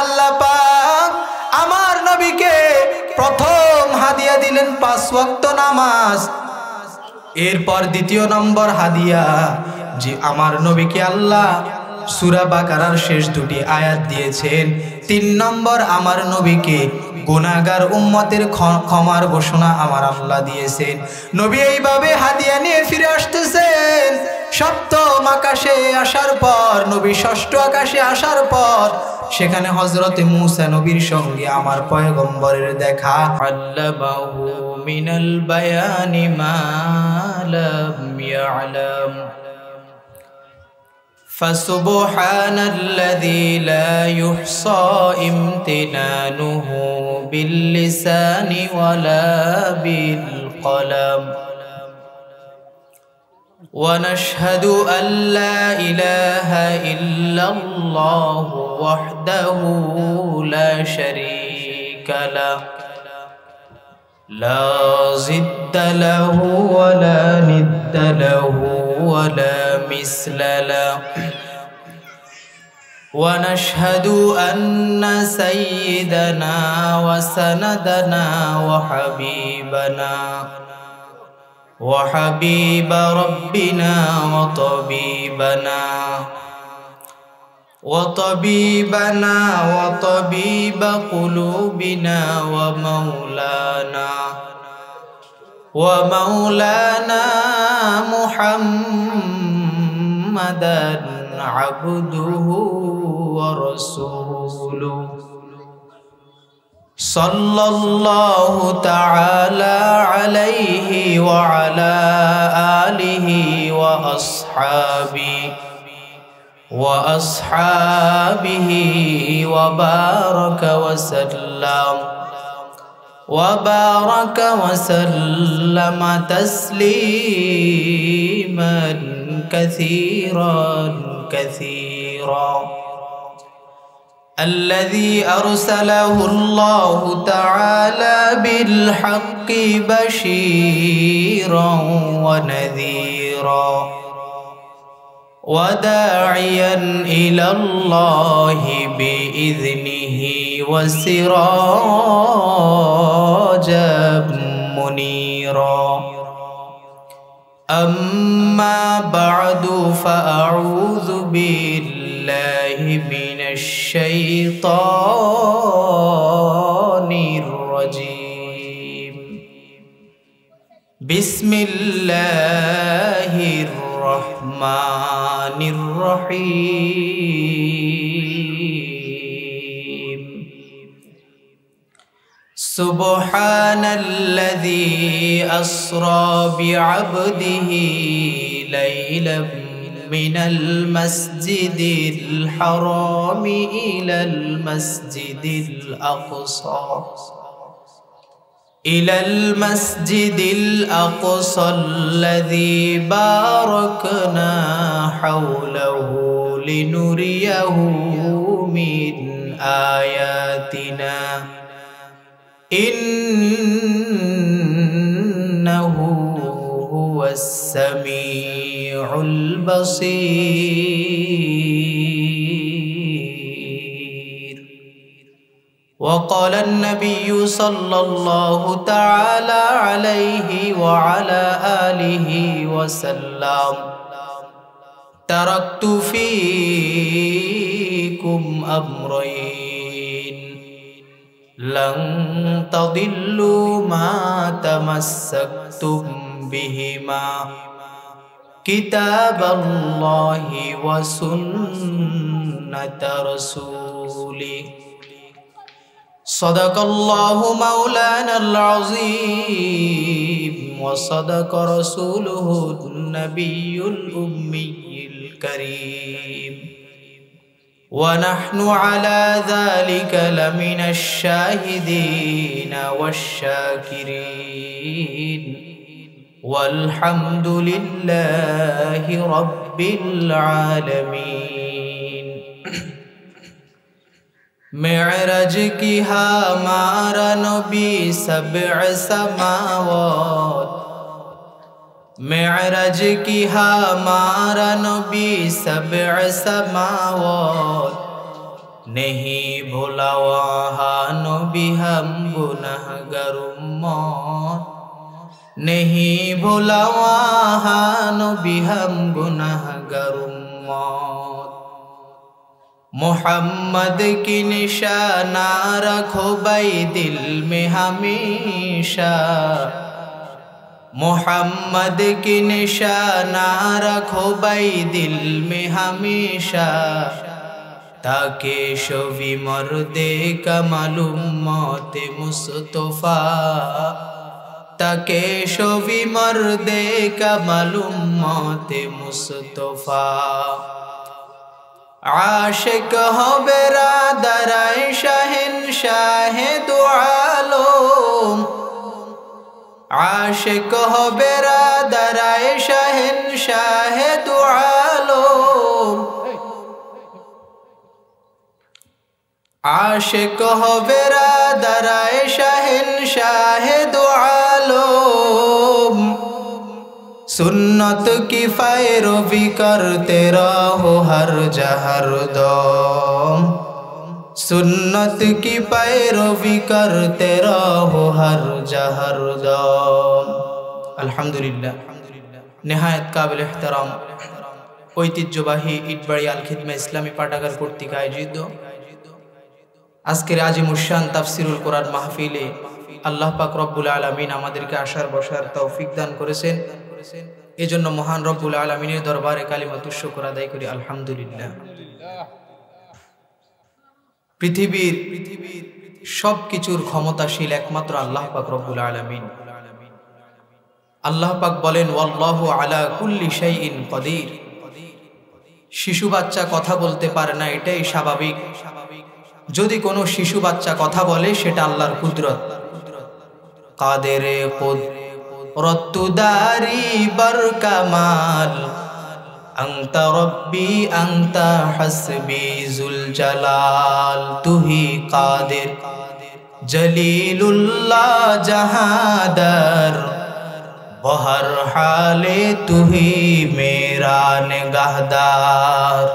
আল্লাহ পাক আমার নবীকে প্রথম হাদিয়া দিলেন 5 ওয়াক্ত নামাজ। এরপর দ্বিতীয় নম্বর হাদিয়া যে আমার নবীকে আল্লাহ সূরা বাকারার শেষ 2টি আয়াত দিয়েছেন। 3 নম্বর আমার নবীকে গুনাহগার উম্মতের ক্ষমার ঘোষণা আমার আল্লাহ দিয়েছেন। নবী এইভাবে হাদিয়া নিয়ে ফিরে আসতেছেন। সপ্তম আকাশে আসার পর, নবী ষষ্ঠ আকাশে আসার পর সেখানে হযরতে মূসা নবীর সঙ্গে আমার পয়গম্বরের দেখা। আল্লামাহু মিনাল বায়ানি মা লাম ইয়ালাম ফাসুবহানাল্লাযী লা ইহসা ইমতিনানুহু বিল লিসানি ওয়ালা বিল কলাম ونشهد أن لا إله إلا الله وحده لا شريك له لا ضد له ولا ند له ولا مثل له ونشهد أن سيدنا وسندنا وحبيب ربنا وطبيب قلوبنا ومولانا محمدا عبده ورسوله صلى الله تعالى عليه وعلى آله وأصحابه وبارك وسلم تسليما كثيرا الذي أرسله الله تعالى بالحق بشيرا ونذيرا وداعيا إلى الله بإذنه وسراجا منيرا أما بعد فأعوذ بالله من الشيطان الرجيم بسم الله الرحمن الرحيم سبحان الذي أسرى بعبده ليلا من المسجد الحرام إلى المسجد الأقصى الذي باركنا حوله لنريه من آياتنا إنه هو السميع البصير. وقال النبي صلى الله تعالى عليه وعلى آله وسلم تركت فيكم أمرين لن تضلوا ما تمسكتم بهما كتاب الله وسنة رسوله. صدق الله مولانا العظيم وصدق رسوله النبي الأمي الكريم ونحن على ذلك لمن الشاهدين والشاكرين والحمد لله رب العالمين. मेराज की हमारा नबी सबअ समावात मेराज की हमारा नबी सबअ समावात नहीं भूला वहाँ नबी हम गुनहगार उम्मत, नहीं भूला वहाँ नबी हम गुनहगार उम्मत। मोहम्मद की निशाना रखो भाई दिल में हमेशा, मोहम्मद की निशाना रखो भाई दिल में हमेशा, ताकि शोवी मर्दे का मालूम मौत मुस्तफा, ताकि शोवी मर्दे का मालूम मौत मुस्तफा। आशिक हो बेरादराए शहंशाह दो आलम, आशिक हो बेरादराए शहंशाह दो आलम, आशिक हो बेरादराए शहंशाह दो आलम। सुन्नत की पैरवी करते रहो हर जहर दम, सुन्नत की पैरवी करते रहो हर जहर दम। अल्हम्दुलिल्लाह, नेहायत काबिल एहतराम ঐতিহ্যবাহী ইটবাড়ি আল খিদমা ইসলামী পাঠাগার কর্তৃক আয়োজিত আজকের আজিমুশান তাফসিরুল কোরআন মাহফিলে আল্লাহ পাক রব্বুল আলামিন আমাদেরকে আসার বসার তৌফিক দান করেছেন। এজন্য মহান রব্বুল আলামিনের দরবারে কালিমাতুশ শুকর আদায় করি আলহামদুলিল্লাহ। পৃথিবীর সব কিছুর ক্ষমতাশীল একমাত্র আল্লাহ পাক রব্বুল আলামিন। আল্লাহ পাক বলেন ওয়াল্লাহু আলা কুল্লি শাইইন কদির। শিশু বাচ্চা কথা বলতে পারে না, এটাই স্বাভাবিক। যদি কোনো শিশু বাচ্চা কথা বলে সেটা আল্লাহর কুদরত। কাদেরে কুদরতুদারি বার কামাল, আনতা রব্বি আনতা হাসবি জুল জালাল, তুহি কাদের জলিলুল্লাহ জাহাদার, বহর হালে তুহি মেরা নিগাহদার।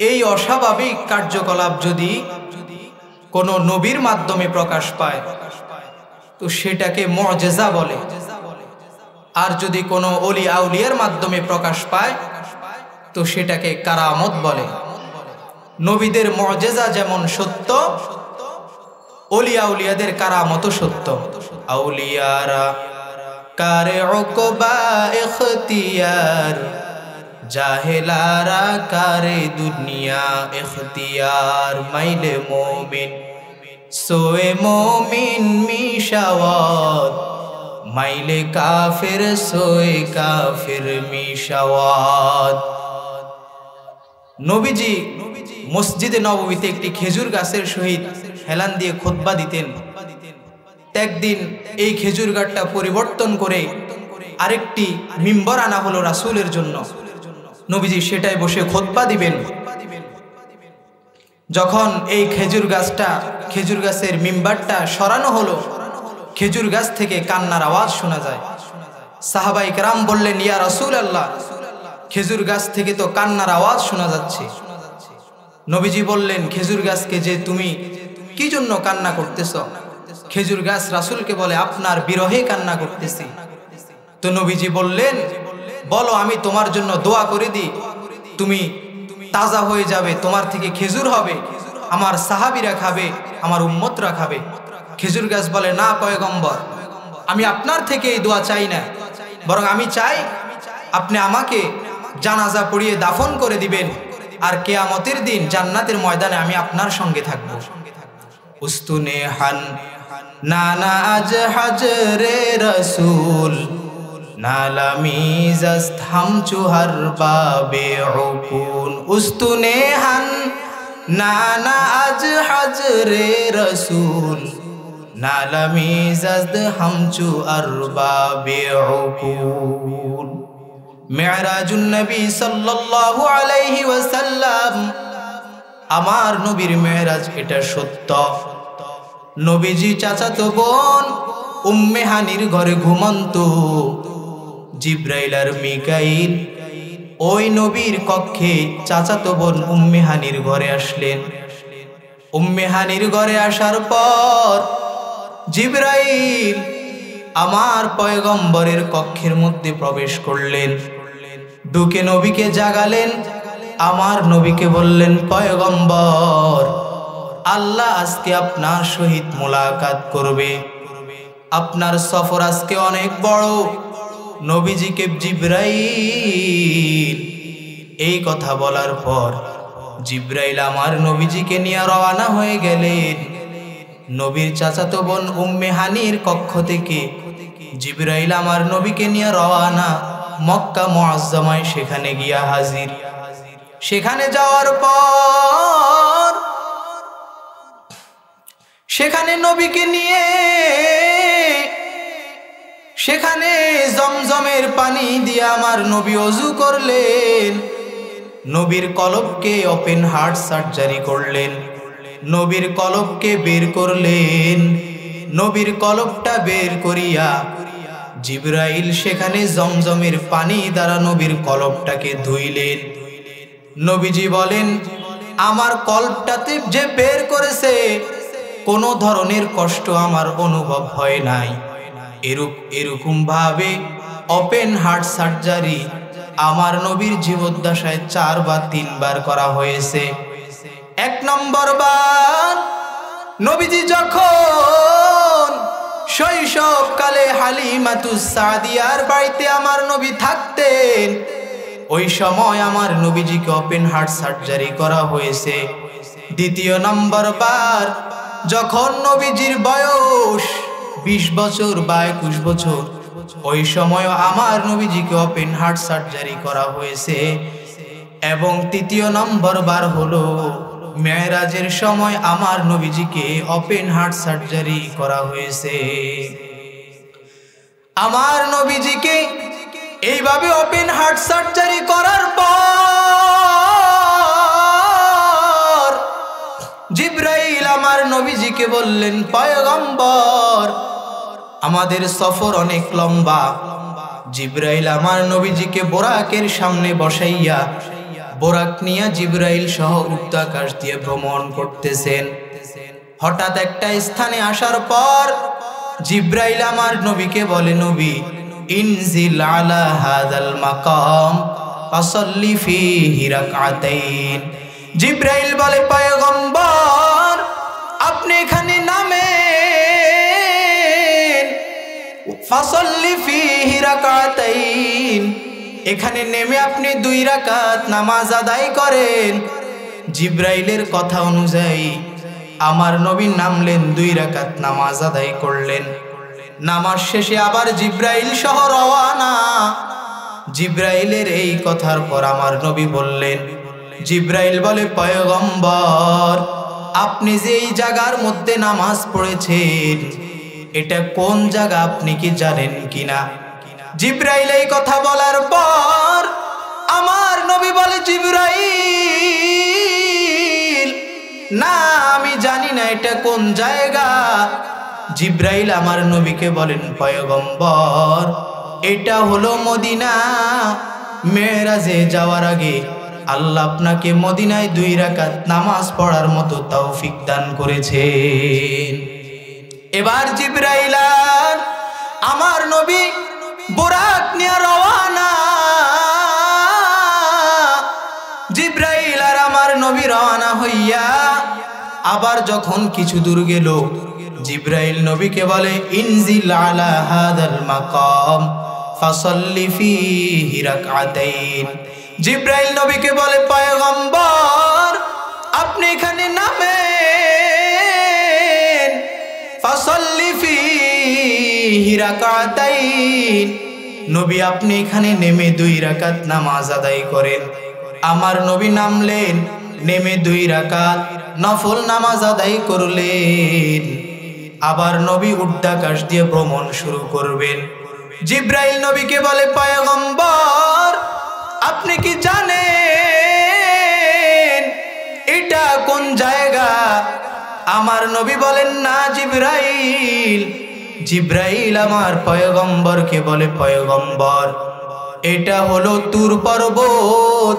এই অস্বাভাবিক কার্যকলাপ যদি কোনো নবীর মাধ্যমে প্রকাশ পায় তো সেটাকে মুআজিজা বলে, আর যদি কোনো ওলি আউলিয়ার মাধ্যমে প্রকাশ পায় তো সেটাকে কারামত বলে। নবীদের মুআজিজা যেমন সত্য, ওলি আউলিয়াদের কারামতও সত্য। আউলিয়ারা কারে উকবা ইখতিয়ার, জাহেলারা কারে দুনিয়া ইখতিয়ার। মাইলে মোমিন সোয়ে মোমিন মিশাওয়াত, মাইলে কাফির সোয়ে কাফির মিশাওয়াত। নবীজি মসজিদে নববীতে একটি খেজুর গাছের সহিত হেলান দিয়ে খুতবা দিতেন। একদিন এই খেজুর গাছটা পরিবর্তন করে আরেকটি মিম্বর আনা হলো রাসূলের জন্য। নবীজি সেটাই বসে খুতবা দিবেন। যখন এই খেজুর গাছের মিম্বারটা সরানো হলো, খেজুর গাছ থেকে কান্নার আওয়াজ শোনা যায়। সাহাবায়ে কেরাম বললেন, ইয়া রাসূলুল্লাহ, খেজুর গাছ থেকে তো কান্নার আওয়াজ শোনা যাচ্ছে। নবীজি বললেন, খেজুর গাছকে যে তুমি কি জন্য কান্না করতেছ? খেজুর গাছ রাসূলকে বলে, আপনার বিরহে কান্না করতেছি। তো নবীজি বললেন, বলো আমি তোমার জন্য দোয়া করে দিই, তুমি তাজা হয়ে যাবে, তোমার থেকে খেজুর হবে, আমার সাহাবীরা খাবে, আমার উম্মতরা খাবে। খেজুর গাছ বলে, না পয়গম্বর, আমি আপনার থেকে এই দোয়া চাই না, বরং আমি চাই আপনি আমাকে জানাজা পড়িয়ে দাফন করে দিবেন, আর কিয়ামতের দিন জান্নাতের ময়দানে আমি আপনার সঙ্গে থাকব। উস্তুনে হান নানা আজ হাজরে রসুল, নালামিজ হাম চুহার বাবে উকুন। উস্তুনে হান নানা আজ হাজরে রসুল, নালামিজ হাম চুহার বাবে উকুন। মেরাজুন নবী সাল্লাল্লাহু আলাইহি ওয়াসাল্লাম, আমার নবীর মেরাজ, এটা সত্য। নবীজি চাচাতো বোন উম্মে হানির ঘরে ঘুমন্ত। জিব্রাইল আর মিকাইল ওই নবীর কক্ষে চাচাতো বোন উম্মে হানির ঘরে আসলেন। উম্মে হানির ঘরে আসার পর জিবরাইল আমার পয়গম্বরের কক্ষের মধ্যে প্রবেশ করলেন। ঢুকে নবীকে জাগালেন। আমার নবীকে বললেন, পয়গম্বর, আল্লাহ আজকে আপনার সহিত মোলাকাত করবে, আপনার সফর আজকে অনেক বড়। নবীজিকে জিবরাইল এই কথা বলার পর জিবরাইল আমার নবীজিকে নিয়ে রওনা হয়ে গেলেন। নবীর চাচাতো বোন উম্মে হানির কক্ষ থেকে জিবরাইল আমার নবীকে নিয়ে রওনা মক্কা মুআজ্জামায়, সেখানে গিয়া হাজির। সেখানে যাওয়ার পর সেখানে নবীকে নিয়ে সেখানে জমজমের পানি দিয়ে আমার নবী ওযু করলেন। নবীর কলবকে ওপেন হার্ট সার্জারি করলেন। নবীর কলবকে বের করলেন। নবীর কলবটা বের করিয়া জিবরাইল সেখানে জমজমের পানি দ্বারা নবীর কলবটাকে ধুইলেন। নবীজি বলেন, আমার কলবটাতে যে বের করেছে কোনো ধরনের কষ্ট আমার অনুভব হয় নাই। এরকম ভাবে ওপেন হার্ট সার্জারি আমার নবীর জীবদ্দশায় 4 বা 3 বার করা হয়েছে। 1 নম্বর বার নবীজি যখন শৈশবকালে হালিমাতুস সাদিয়ার বাড়িতে আমার নবী থাকতেন, ওই সময় আমার নবীজিকে ওপেন হার্ট সার্জারি করা হয়েছে। 2 নম্বর বার যখন নবীজির বয়স 20 বছর বা 21 বছর, ওই সময় আমার নবীজিকে ওপেন হার্ট সার্জারি করা হয়েছে। এবং 3 নম্বর বার হলো মেরাজের সময় আমার নবীজিকে ওপেন হার্ট সার্জারি করা হয়েছে। আমার নবীজিকে এইভাবে ওপেন হার্ট সার্জারি করার পর জিবরাইল আমার নবীজিকে বললেন, পয়গম্বর, আমাদের সফর অনেক লম্বা। জিবরাইল আমার নবীজিকে বোরাকের সামনে বসাইয়া বোরাক নিয়ে জিবরাইল সহ উক্ত আকাশ দিয়ে ভ্রমণ করতেছেন। হঠাৎ একটা স্থানে আসার পর জিবরাইল আমার নবীকে বলে, নবী, ইনজিল আলা হাযাল মাকাম ফাসাল্লি ফীহি রাকআতাইন। জিবরাইল বলে, পয়গম্বর, আপনি এখানে নামেন, ফাসাল্লি ফীহি রাকআতাইন, এখানে নেমে আপনি 2 রাকাত নামাজ আদায় করেন। জিবরাইলের কথা অনুযায়ী আমার নবী নামলেন, 2 রাকাত নামাজ আদায় করলেন। নামাজ শেষে আবার জিবরাইল সহ রওয়ানা। জিবরাইলের এই কথার পর আমার নবী বললেন, জিবরাইল বলে, পয়গম্বর, আপনি যে এই জায়গার মধ্যে নামাজ পড়েছেন, এটা কোন জায়গা আপনি কি জানেন কিনা? জিবরাইল এই কথা বলার পর আমার নবী বলে, জিবরাইল, না, আমি জানি না এটা কোন জায়গা। জিবরাইল আমার নবীকে বলেন, পয়গম্বর, এটা হলো মদিনা। মেরাজে যাওয়ার আগে আল্লাহ আপনাকে মদিনায় 2 রাকাত নামাজ পড়ার মতো তৌফিক দান করেছেন। এবার জিবরাইল আমার নবী বোরাক নিয়ে রওয়ানা। জিবরাইল আর আমার নবী রওনা হইয়া আবার যখন কিছু দূর গেল, জিবরাইল নবীকে বলে, ইনজিল আলা হাযাল মাকাম ফাসাল্লি ফীহি রাকআতাইন। জিবরাইল নবীকে বলে, পয়গম্বর, আপনি এখানে নামেন, ফাসাল্লি ফীহি রাকআতাইন, নবী আপনি এখানে নেমে 2 রাকাত নামাজ আদায় করেন। আমার নবী নামলেন, নেমে 2 রাকাত নফল নামাজ আদায় করলেন। আবার নবী উর্ধ্বাকাশ দিয়ে ভ্রমণ শুরু করবেন। জিবরাইল নবীকে বলে, পয়গম্বর, আপনি কি জানেন এটা কোন জায়গা? আমার নবী বলেন, না জিবরাইল। জিবরাইল আমার পয়গম্বরকে বলে, পয়গম্বর, এটা হলো তুর পর্বত,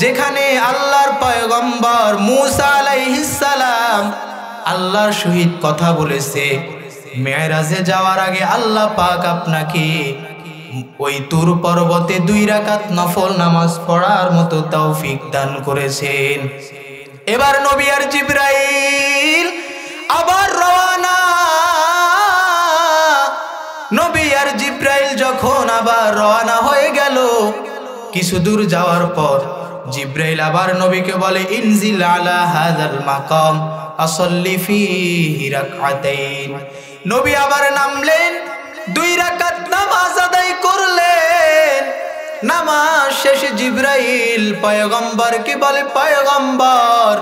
যেখানে আল্লাহর পয়গম্বর মুসা আলাইহিস সালাম আল্লাহর সহিত কথা বলেছে। মেরাজে যাওয়ার আগে আল্লাহ পাক আপনাকে ওই তুর পর্বতে 2 রাকাত নফল নামাজ পড়ার মতো তৌফিক দান করেছেন। এবার নবী আর জিবরাইল আবার রওনা। নবী আর জিবরাইল যখন আবার রওনা হয়ে গেল, কিছু দূর যাওয়ার পর জিবরাইল আবার নবীকে বলে, ইনজিল আলা হাযাল মাকাম আসাল্লি ফীহি রাকআতাইন। নবী আবার নামলেন, 2 রাকাত নামাজ আদায় করলেন। নামাজ শেষে জিবরাইল পয়গম্বরকে বলে, পয়গম্বর,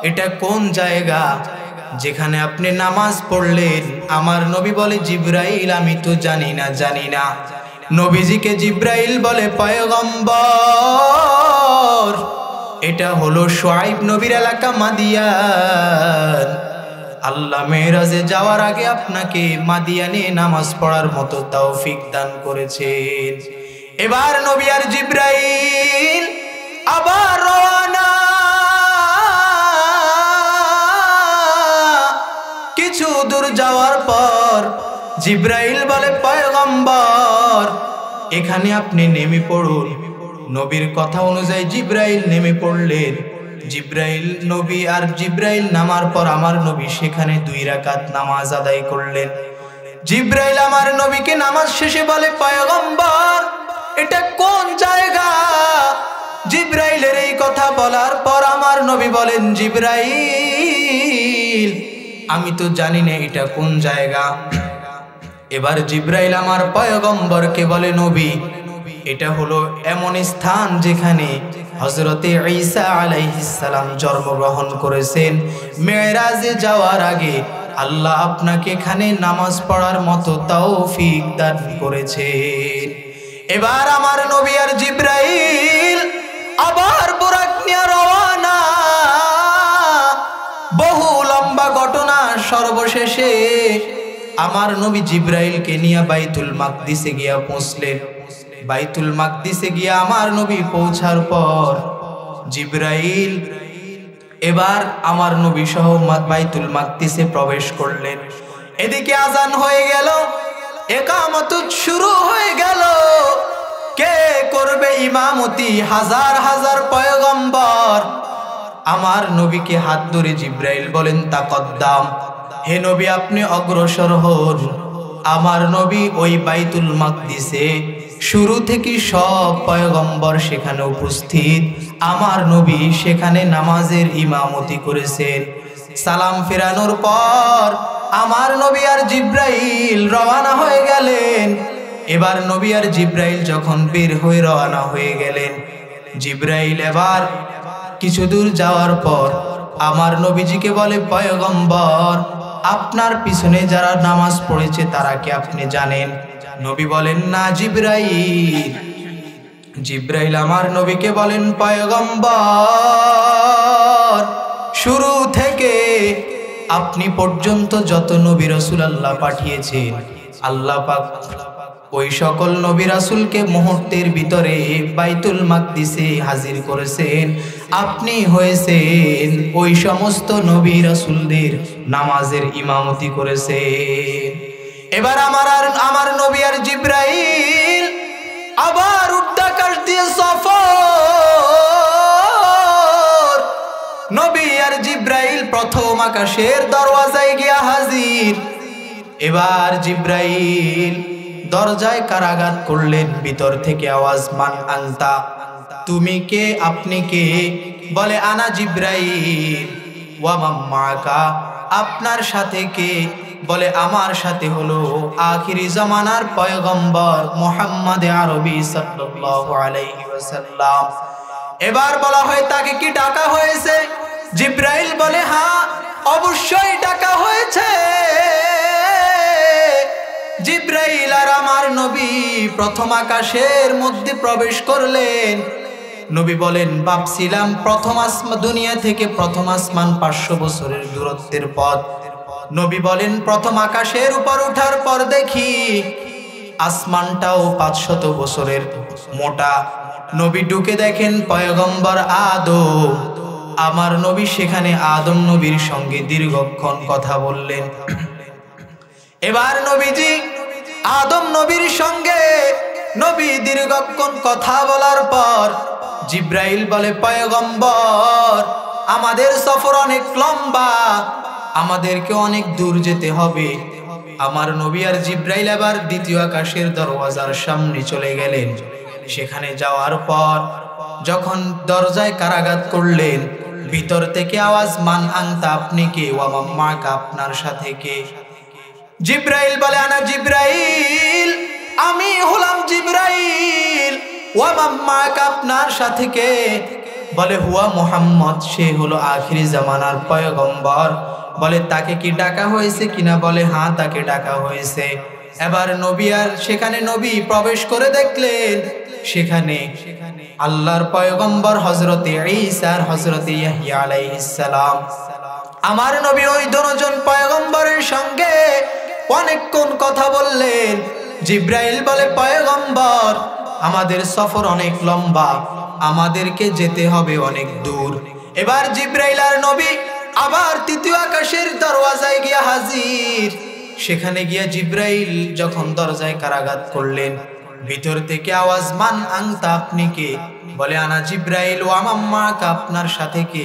এটা কোন জায়গা যেখানে আপনি নামাজ পড়লেন? আমার নবী বলে, জিবরাইল, আমি তো জানি না। নবীজিকে জিবরাইল বলে, পয়গম্বর, এটা হলো শুআইব নবীর এলাকা মাদিয়ান। আল্লাহ মেরাজে যাওয়ার আগে আপনাকে মাদিয়ানে নামাজ পড়ার মতো তৌফিক দান করেছেন। এবার নবী আর জিবরাইল আবার রওনা। কিছু দূর যাওয়ার পর জিবরাইল বলে, পয়গম্বর, এখানে আপনি নেমে পড়ুন। নবীর কথা অনুযায়ী জিবরাইল নেমে পড়লেন। নবী আর জিবরাইল নামার পর আমার নবী সেখানে 2 রাকাত নামাজ আদায় করলেন। জিবরাইল আমার নবীকে নামাজ শেষে বলে, পয়গম্বর, এটা কোন জায়গা? জিবরাইলের এই কথা বলার পর আমার নবী বলেন, জিবরাইল, আমি তো জানি না এটা কোন জায়গা। এবার জিবরাইল আমার পয়গম্বরকে বলে, নবী, এটা হলো এমন স্থান যেখানে হযরতে ঈসা আলাইহিস সালাম জন্মগ্রহণ করেছেন। মেরাজে যাওয়ার আগে আল্লাহ আপনাকে এখানে নামাজ পড়ার মতো তৌফিক দান করেছেন। এবার আমার নবী আর জিবরাইল আবার বুরাক নিয়ে রওনা। বহু লম্বা ঘটনা। সর্বশেষে আমার নবী জিবরাইলকে নিয়ে বাইতুল মাকদিসে গিয়া পৌঁছলেন। বাইতুল মাকদিসে গিয়া আমার নবী পৌঁছার পর জিবরাইল এবার আমার নবী সহ বাইতুল মাকদিসে প্রবেশ করলেন। এদিকে আজান হয়ে গেল, ইকামত শুরু হয়ে গেল। কে করবে ইমামতি? হাজার হাজার পয়গম্বর। আমার নবীকে হাত ধরে জিবরাইল বলেন, তাকদ্দাম, হে নবী, আপনি অগ্রসর হন। আমার নবী ওই বাইতুল মাকদিসে শুরু থেকে সব পয়গম্বর সেখানে উপস্থিত। আমার নবী সেখানে নামাজের ইমামতি করেছেন। সালাম ফেরানোর পর আমার নবী আর জিবরাইল রওনা হয়ে গেলেন। এবার নবী আর জিবরাইল যখন বের হয়ে রওনা হয়ে গেলেন, জিবরাইল এবার কিছু দূর যাওয়ার পর আমার নবীজিকে বলে, পয়গম্বর, আপনার পিছনে যারা নামাজ পড়েছে তারা কি আপনি জানেন? নবী বলেন, না জিবরাইল। জিবরাইল আমার নবীকে বলেন, পয়গম্বর, শুরু থেকে আপনি পর্যন্ত যত নবী রাসূল আল্লাহ পাঠিয়েছেন, আল্লাহ পাক ওই সকল নবী রাসূলকে মুহূর্তের ভিতরে বাইতুল মাকদিসে হাজির করেছেন। আপনি হয়েছেন ওই সমস্ত নবী রাসূলদের নামাজের ইমামতি করেছেন। এবার আমার নবী আর জিবরাইল আবার উর্ধ্বাকাশ দিয়ে সফর। নবী আর জিবরাইল প্রথম আকাশের দরওয়াজায় গিয়া হাজির। এবার জিবরাইল দরজায় কারাঘাত করলেন। ভিতর থেকে আওয়াজ, মান আনতা, তুমি কে, আপনি কে? বলে, আনা জিবরাইল। ওয়া মান মাআকা, আপনার সাথে কে? বলে, আমার সাথে হলো আখিরি জামানার পয়গম্বর মুহাম্মদ আরবি সাল্লাল্লাহু আলাইহি ওয়াসাল্লাম। এবার বলা হয়, তাকে কি ডাকা হয়েছে? জিবরাইল বলে, হ্যাঁ, অবশ্যই ডাকা হয়েছে। জিবরাইল আর আমার নবী প্রথম আকাশের মধ্যে প্রবেশ করলেন। নবী বলেন, ভাবছিলাম প্রথম আসমান, দুনিয়া থেকে প্রথম আসমান 500 বছরের দূরত্বের পথ। নবী বলেন, প্রথম আকাশের উপর ওঠার পর দেখি আসমানটাও 500 বছরের মোটা। নবী ঢুকে দেখেন পয়গম্বর আদম। আমার নবী সেখানে আদম নবীর সঙ্গে দীর্ঘক্ষণ কথা বললেন। এবার নবীজি আদম নবীর সঙ্গে নবী দীর্ঘক্ষণ কথা বলার পর জিব্রাইল বলে, পয়গম্বর আমাদের সফর অনেক লম্বা, আমাদেরকে অনেক দূর যেতে হবে। আমার নবী আর জিব্রাইল আবার দ্বিতীয় আকাশের দরওয়াজার সামনে চলে গেলেন। সেখানে যাওয়ার পর যখন দরজায় কারাঘাত করলেন, ভিতর থেকে আওয়াজ, মান আনতা, আপনি কে? ওয়া মাম্মাকা, আপনার সাথে কে? জিব্রাইল বলে, আনা জিব্রাইল, আমি হলাম জিব্রাইল। ওয়া মাম্মাকা, আপনার সাথে কে? বলে, হুয়া মুহাম্মদ, সে হলো আখিরি জামানার পয়গম্বর। বলে, তাকে কি ডাকা হয়েছে কিনা? বলে, হ্যাঁ, তাকে ডাকা হয়েছে। এবার নবী আর সেখানে নবী প্রবেশ করে দেখলেন সেখানে আল্লাহর পয়গম্বর হযরতে ঈসা আর হযরতে ইয়াহইয়া আলাইহিস সালাম। আমার নবী ওই দুজন পয়গম্বরের সঙ্গে অনেকক্ষণ কথা বললেন। জিব্রাইল বলে, পয়গম্বর আমাদের সফর অনেক লম্বা, আমাদেরকে যেতে হবে অনেক দূর। এবার জিব্রাইল আর নবী আবার তৃতীয় আকাশের দরওয়াজায় গিয়া হাজির। সেখানে গিয়া জিব্রাইল যখন দরজায় কারাঘাত করলেন, ভিতর থেকে আওয়াজ, মান আনতা, আপনি কে? বলে, আনা জিব্রাইল। ওয়া মাম্মাকা, আপনার সাথে কে?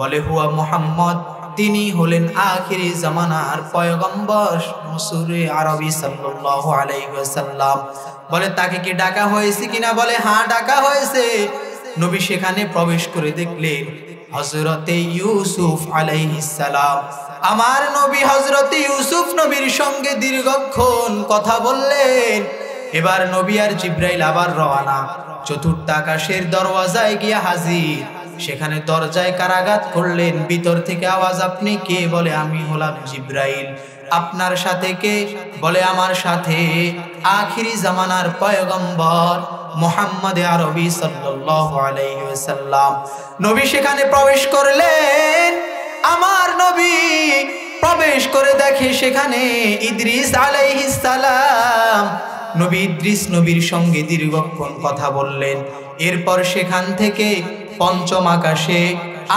বলে, হুয়া মুহাম্মদ, তিনি হলেন আখিরি জামানার পয়গম্বর রাসূলে আরবী সাল্লাল্লাহু আলাইহি ওয়াসাল্লাম। বলে, তাকে কি ডাকা হয়েছে কিনা? বলে, হ্যাঁ, ডাকা হয়েছে। নবী সেখানে প্রবেশ করে দেখলেন হযরতে ইউসুফ আলাইহিস সালাম। আমার নবী হযরতে ইউসুফ নবীর সঙ্গে দীর্ঘক্ষণ কথা বললেন। এবার নবী আর জিব্রাইল আবার রওনা, চতুর্থ আকাশের দরওয়াজায় গিয়া হাজির। সেখানে দরজায় কারাঘাত করলেন। ভিতর থেকে আওয়াজ, আপনি কে? বলে, আমি হলাম জিব্রাইল। আপনার সাথে কে? বলে, আমার সাথে আখিরি জামানার পয়গম্বর মুহাম্মদ আরবী সাল্লাল্লাহু আলাইহি ওয়াসাল্লাম। নবী সেখানে প্রবেশ করলেন। আমার নবী প্রবেশ করে দেখে সেখানে ইদ্রিস আলাইহিস সালাম। নবী ইদ্রিস নবীর সঙ্গে দীর্ঘক্ষণ কথা বললেন। এরপর সেখান থেকে পঞ্চম আকাশে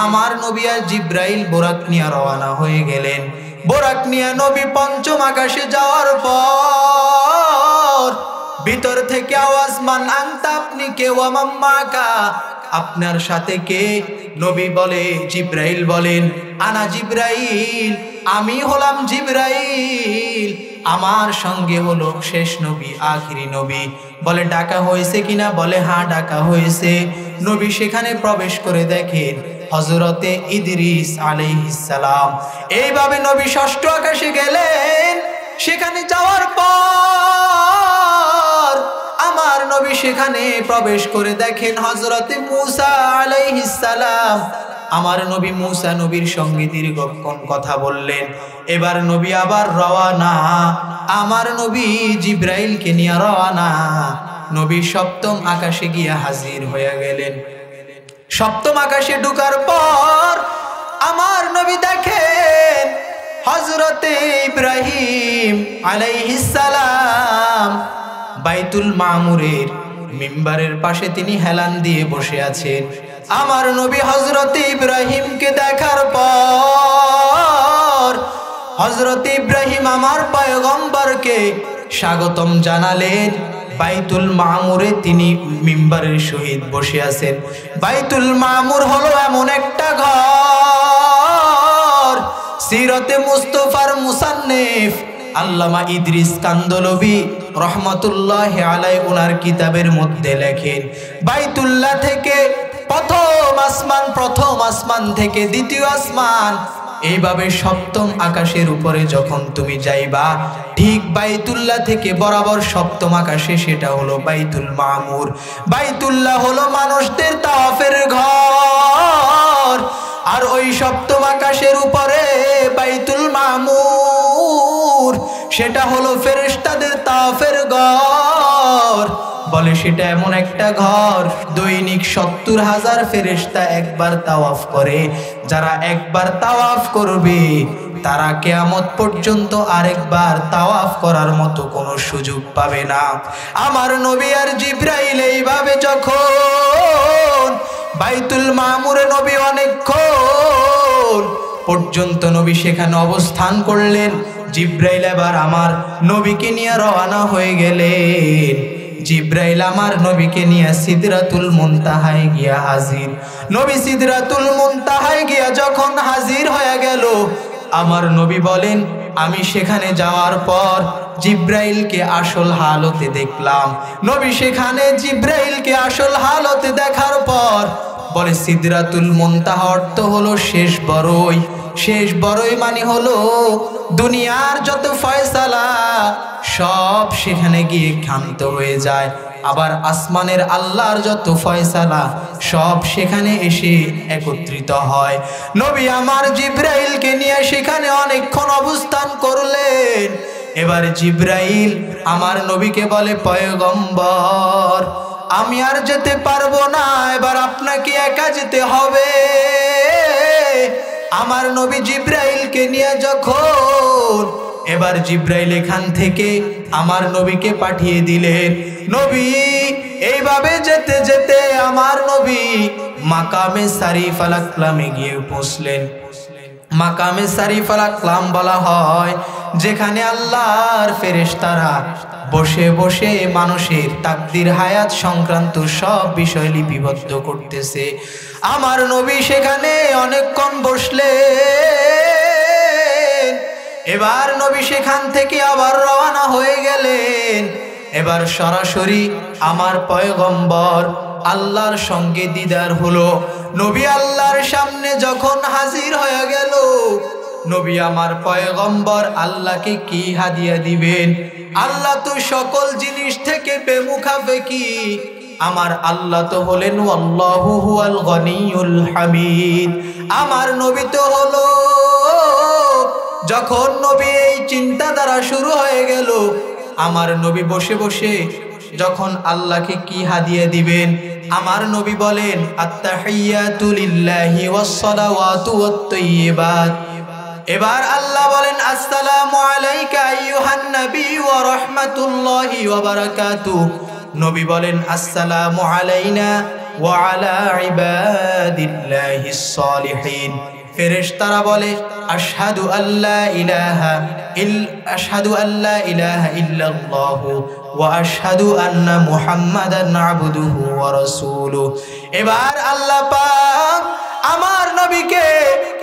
আমার নবী আর জিব্রাইল বোরাক নিয়ে রওনা হয়ে গেলেন। বোরাক নিয়ে নবী পঞ্চম আকাশে যাওয়ার পর ভিতর থেকে আওয়াজ, মান আনতা, আপনি কে? ওয়া মাম্মাকা, আপনার সাথে কে? নবী বলে, জিব্রাইল বলেন, আনা জিব্রাইল, আমি হলাম জিব্রাইল। আমার সঙ্গে হলো শেষ নবী, আখিরি নবী। বলে, ডাকা হয়েছে কিনা? বলে, হ্যাঁ, ডাকা হয়েছে। নবী সেখানে প্রবেশ করে দেখেন হযরতে ইদ্রিস আলাইহিস সালাম। এইভাবে নবী ষষ্ঠ আকাশে গেলেন। সেখানে যাওয়ার পর আমার নবী সেখানে প্রবেশ করে দেখেন হযরতে মূসা আলাইহিস সালাম। আমার নবী মূসা নবীর সঙ্গে দীর্ঘক্ষণ কথা বললেন। এবার নবী আবার রওনা, আমার নবী জিব্রাইলকে নিয়ে রওনা। নবী সপ্তম আকাশে গিয়া হাজির হয়ে গেলেন। সপ্তম আকাশে ঢোকার পর আমার নবী দেখেন হযরতে ইব্রাহিম আলাইহিস সালাম বাইতুল মামুরের মিম্বারের পাশে তিনি হেলান দিয়ে বসে আছেন। আমার নবী হযরতে ইব্রাহিমকে দেখার পর হযরতে ইব্রাহিম আমার পয়গম্বরকে স্বাগতম জানালেন। বাইতুল মামুরে তিনি মিম্বারের সহিত বসে আছেন। বাইতুল মামুর হলো এমন একটা ঘর, সিরতে মুস্তাফার মুসান্নিফ আল্লামা ইদ্রিস কান্দলবি রহমাতুল্লাহি আলাইহি ওনার কিতাবের মধ্যে লেখেন, বাইতুল্লাহ থেকে প্রথম আসমান থেকে দ্বিতীয় আসমান, এইভাবে সপ্তম আকাশের উপরে যখন তুমি যাইবা, ঠিক বাইতুল্লাহ থেকে বরাবর সপ্তম আকাশে, সেটা হলো বাইতুল মামুর। বাইতুল্লাহ হলো মানুষদের তাওয়াফের ঘর, আর ওই সপ্তম আকাশের উপরে বাইতুল মামুর, সেটা হলো ফেরেশতাদের তাওয়াফের ঘর। বলে সেটা এমন একটা ঘর, দৈনিক 70,000 ফেরেশতা একবার তাওয়াফ করে। যারা একবার তাওয়াফ করবে তারা কিয়ামত পর্যন্ত আরেকবার তাওয়াফ করার মতো কোনো সুযোগ পাবে না। আমার নবী আর জিবরাইল এইভাবে যখন বাইতুল মামুরে নবী অনেকক্ষণ পর্যন্ত নবী সেখানে অবস্থান করলেন, জিবরাইল এবার আমার নবীকে নিয়ে রওনা হয়ে গেলেন। জিবরাইল আমার নবীকে নিয়ে সিদরাতুল মুনতাহায় গিয়া হাজির। নবী সিদরাতুল মুনতাহায় গিয়া যখন হাজির হয়ে গেল, আমার নবী বলেন আমি সেখানে যাওয়ার পর জিবরাইলকে আসল হালতে দেখলাম। নবী সেখানে জিবরাইলকে আসল হালতে দেখার পর বলে সিদরাতুল মুনতাহা অর্থ হলো শেষ বড়ই। শেষ বড়ই মানে হলো দুনিয়ার যত ফয়সালা সব সেখানে গিয়ে ক্ষান্ত হয়ে যায়, আবার আসমানের আল্লাহর যত ফয়সালা সব সেখানে এসে একত্রিত হয়। নবী আমার জিবরাইলকে নিয়ে সেখানে অনেকক্ষণ অবস্থান করলেন। এবার জিবরাইল আমার নবীকে বলে পয়গম্বর আমি আর যেতে পারবো না, এবার আপনাকে একা যেতে হবে। আমার নবী জিবরাইলকে নিয়ে যখন এবার জিবরাইল এখান থেকে আমার নবীকে পাঠিয়ে দিলেন। নবী এইভাবে যেতে যেতে আমার নবী মাকামে শরীফ আল আকলামে গিয়ে পৌঁছলেন। মাকামে শরীফ আল আকলাম বলা হয় যেখানে আল্লাহর ফেরেশতারা বসে বসে মানুষের তাকদির হায়াত সংক্রান্ত সব বিষয় লিপিবদ্ধ করতেছে। আমার নবী সেখানে অনেকক্ষণ বসলেন। এবার নবী সেখান থেকে আবার রওনা হয়ে গেলেন। এবার সরাসরি আমার পয়গম্বর আল্লাহর সঙ্গে দিদার হলো। নবী আল্লাহর সামনে যখন হাজির হয়ে গেল, নবী আমার পয়গম্বর আল্লাহকে কি হাদিয়া দিবেন? আল্লাহ তো সকল জিনিস থেকে বেমুখাফেকি। আমার আল্লাহ তো হলেন আল্লাহু হুয়াল গনিয়ুল হামিদ। আমার নবী তো হলো, যখন নবী এই চিন্তাধারা শুরু হয়ে গেল, আমার নবী বসে বসে যখন আল্লাহকে কি হাদিয়া দিবেন, আমার নবী বলেন আত্তাহিয়াতু লিল্লাহি ওয়াস সালাওয়াতু ওয়াত তাইয়্যিবাত। এবার আল্লাহ বলেন আসসালামু আলাইকা আইয়ুহান নবী ওয়া রাহমাতুল্লাহি ওয়া বারাকাতুহু। নবী বলেন আসসালামু আলাইনা ওয়া আলা ইবাদিল্লাহিস সালিহিন। ফেরেশতারা বলে আশহাদু আল্লা ইলাহা ইল্লাল্লাহু ওয়া আশহাদু আন্না মুহাম্মাদান আবদুহু ওয়া রাসূলুহু। এবার আল্লাহ পাক আমার নবীকে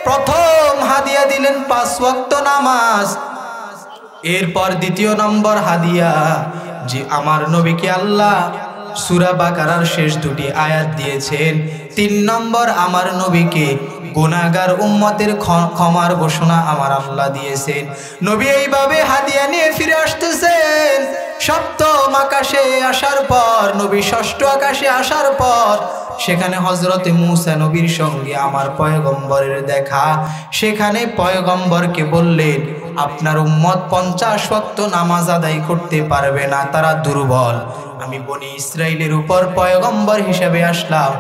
প্রথম হাদিয়া দিলেন 5 ওয়াক্ত নামাজ। এরপর দ্বিতীয় নম্বর হাদিয়া যে আমার নবীকে আল্লাহ সূরা বাকারার শেষ 2টি আয়াত দিয়েছেন। 3 নম্বর আমার নবীকে গুনাহগার উম্মতের ক্ষমার ঘোষণা আমার আল্লাহ দিয়েছেন। নবী এইভাবে হাদিয়া নিয়ে ফিরে আসতেছেন। সপ্তম আকাশে আসার পর, নবী ষষ্ঠ আকাশে আসার পর সেখানে হযরতে মূসা নবীর সঙ্গে আমার পয়গম্বরের দেখা। সেখানে পয়গম্বরকে বললেন আপনার উম্মত 50 ওয়াক্ত নামাজ আদায় করতে পারবে না, তারা দুর্বল। আমি বনি ইসরাইলের উপর পয়গম্বর হিসেবে আসলাম।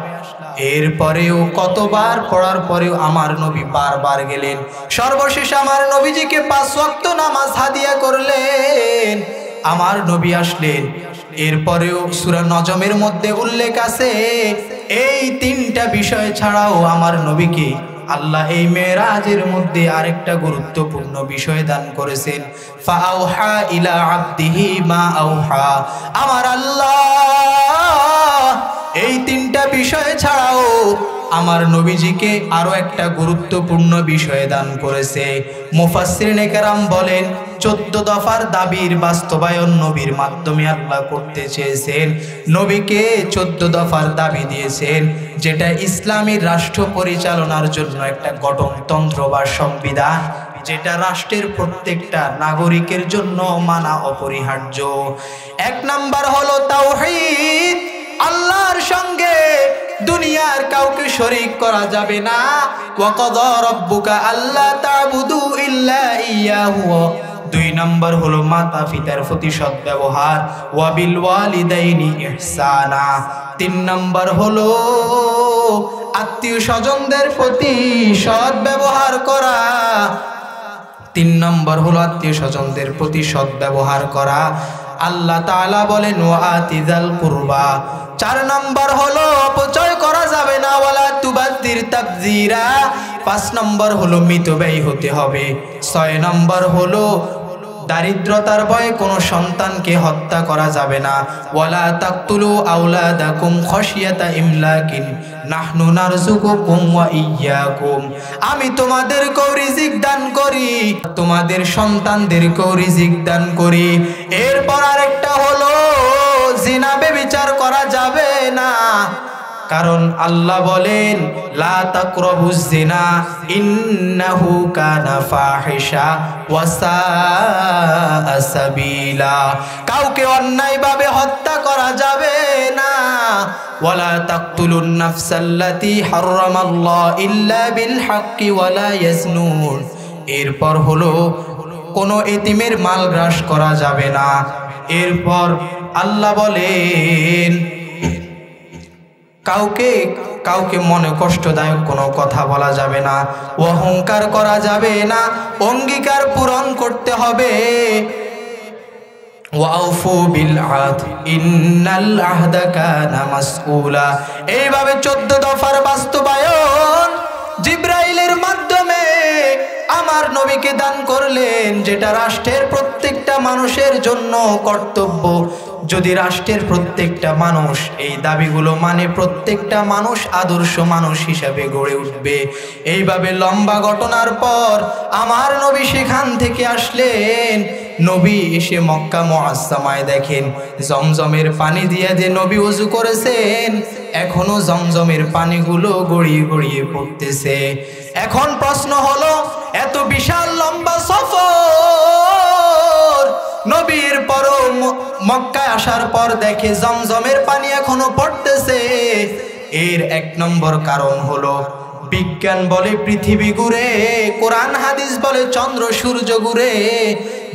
এরপরেও কতবার পড়ার পরেও আমার নবী বারবার গেলেন। সর্বশেষ আমার নবীজিকে 5 ওয়াক্ত নামাজ হাদিয়া করলেন। আমার নবী আসলেন। এরপরেও সূরা নজমের মধ্যে উল্লেখ আছে এই 3টা বিষয় ছাড়াও আমার নবীকে আল্লাহ এই মেরাজের মধ্যে আরেকটা গুরুত্বপূর্ণ বিষয় দান করেছেন। ফাআউহা ইলা আবদিহি মা আউহা। আমার আল্লাহ এই 3টা বিষয় ছাড়াও আমার নবীজিকে আরো একটা গুরুত্বপূর্ণ বিষয় দান করেছে। মুফাসসিরিনে কেরাম বলেন 14 দফার দাবির বাস্তবায়ন নবীর মাধ্যমে আল্লাহ করতে চেয়েছেন। নবীকে 14 দফার দাবি দিয়েছেন, যেটা ইসলামী রাষ্ট্র পরিচালনার জন্য একটা গঠনতন্ত্র বা সংবিধান, যেটা রাষ্ট্রের প্রত্যেকটা নাগরিকের জন্য মানা অপরিহার্য। 1 নাম্বার হলো তাওহীদ। আল্লাহর সঙ্গে দুনিয়ার কাউকে শরীক করা যাবে না। ওয়া ক্বাদা রাব্বুকা আল্লা তা'বুদু ইল্লা ইয়াহু। 2 নাম্বার হলো মাতা পিতার প্রতি সদ্ব্যবহার, ওয়া বিল ওয়ালিদাইনি ইহসানা। 3 নাম্বার হলো আত্মীয় স্বজনদের প্রতি সদ্ব্যবহার করা। 3 নম্বর হলো আত্মীয় স্বজনদের প্রতি সৎ ব্যবহার করা। আল্লাহ তাআলা বলেন ওয়া আতিযাল কুরবা। 4 নম্বর হলো অপচয় করা যাবে না, ওয়ালা তুবাদ্দির তাবযীরা। 5 নম্বর হলো মিতব্যয়ী হতে হবে। 6 নম্বর হলো দারিদ্রতার ভয়ে কোনো সন্তানকে হত্যা করা যাবে না। ওয়ালা তাকতুলু আওলাদাকুম খাশিয়াতা ইমলাকিন নাহনু নারযুকুকুম ওয়া ইয়্যাকুম। আমি তোমাদেরকেও রিজিক দান করি, তোমাদের সন্তানদেরকেও রিজিক দান করি। এরপর আরেকটা হলো জিনা ব্যভিচার করা যাবে না, কারণ আল্লাহ বলেন লা তাকরাবুজ জিনা ইন্নাহু কানা ফাহিশা ওয়া সাআ সাবিলা। কাউকে অন্যায়ভাবে হত্যা করা যাবে না। ওয়ালা তাকতুলুন নাফসাল্লাতী হারামাল্লাহু ইল্লা বিল হাক্কি ওয়ালা ইয়াজনুন। এরপর হলো কোনো এতিমের মাল গ্রাস করা যাবে না। এরপর আল্লাহ বলেন কাউকে মনে কষ্টদায়ক কোনো কথা বলা যাবে না, অহংকার করা যাবে না, অঙ্গীকার পূরণ করতে হবে। ওয়াউফু বিল আহদ ইন্নাল আহদা কানা মাসউলা। এইভাবে 14 দফার বাস্তবায়ন জিবরাইলের মাধ্যমে আমার নবীকে দান করলেন, যেটা রাষ্ট্রের প্রত্যেকটা মানুষের জন্য কর্তব্য। যদি রাষ্ট্রের প্রত্যেকটা মানুষ এই দাবিগুলো মানে, প্রত্যেকটা মানুষ আদর্শ মানুষ হিসাবে গড়ে উঠবে। এইভাবে লম্বা ঘটনার পর আমার নবী সেখান থেকে আসলেন। নবী এসে মক্কা মুআজ্জামায় দেখেন জমজমের পানি দিয়ে যে নবী ওযু করেছেন, এখনো জমজমের পানিগুলো গড়িয়ে গড়িয়ে পড়তেছে। এখন প্রশ্ন হলো, এত বিশাল লম্বা সফর নবীর পরও মক্কায় আসার পর দেখে জমজমের পানি এখনো পড়তেছে। এর 1 নম্বর কারণ হলো বিজ্ঞান বলে পৃথিবী ঘুরে, কোরআন হাদিস বলে চন্দ্র সূর্য ঘুরে।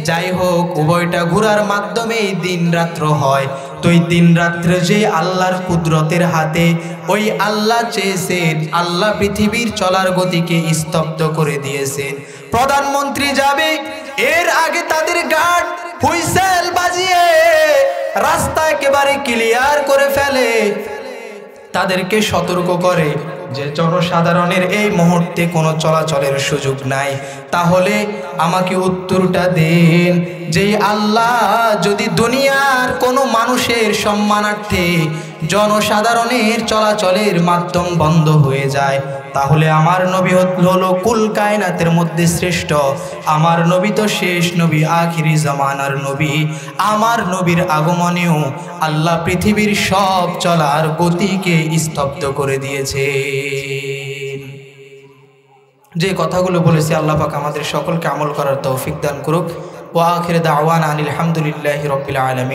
যাই হোক, উভয়টা ঘোরার মাধ্যমেই দিন রাত্র হয়। তো এই দিন রাত্রে যে আল্লাহর কুদরতের হাতে, ওই আল্লাহ চেয়েছেন, আল্লাহ পৃথিবীর চলার গতিকে স্তব্ধ করে দিয়েছেন। প্রধানমন্ত্রী যাবে, এর আগে তাদের গার্ড হুইসেল বাজিয়ে রাস্তা একেবারে ক্লিয়ার করে ফেলে, তাদেরকে সতর্ক করে যে জনসাধারণের এই মুহূর্তে কোনো চলাচলের সুযোগ নাই। তাহলে আমাকে উত্তরটা দেন, যে আল্লাহ যদি দুনিয়ার কোনো মানুষের সম্মানার্থে জনসাধারণের চলাচলের মাধ্যম বন্ধ হয়ে যায়, তাহলে আমার নবী হলো কুল কায়নাতের মধ্যে শ্রেষ্ঠ। আমার নবী তো শেষ নবী, আখিরি জামানার নবী। আমার নবীর আগমনেও আল্লাহ পৃথিবীর সব চলার গতিকে স্তব্ধ করে দিয়েছে। যে কথাগুলো বলেছি আল্লাহ পাক আমাদের সকলকে আমল করার তৌফিক দান করুক। ওয়া আখির দাওয়ানা আনিল হামদুলিল্লাহি রাব্বিল আলামিন।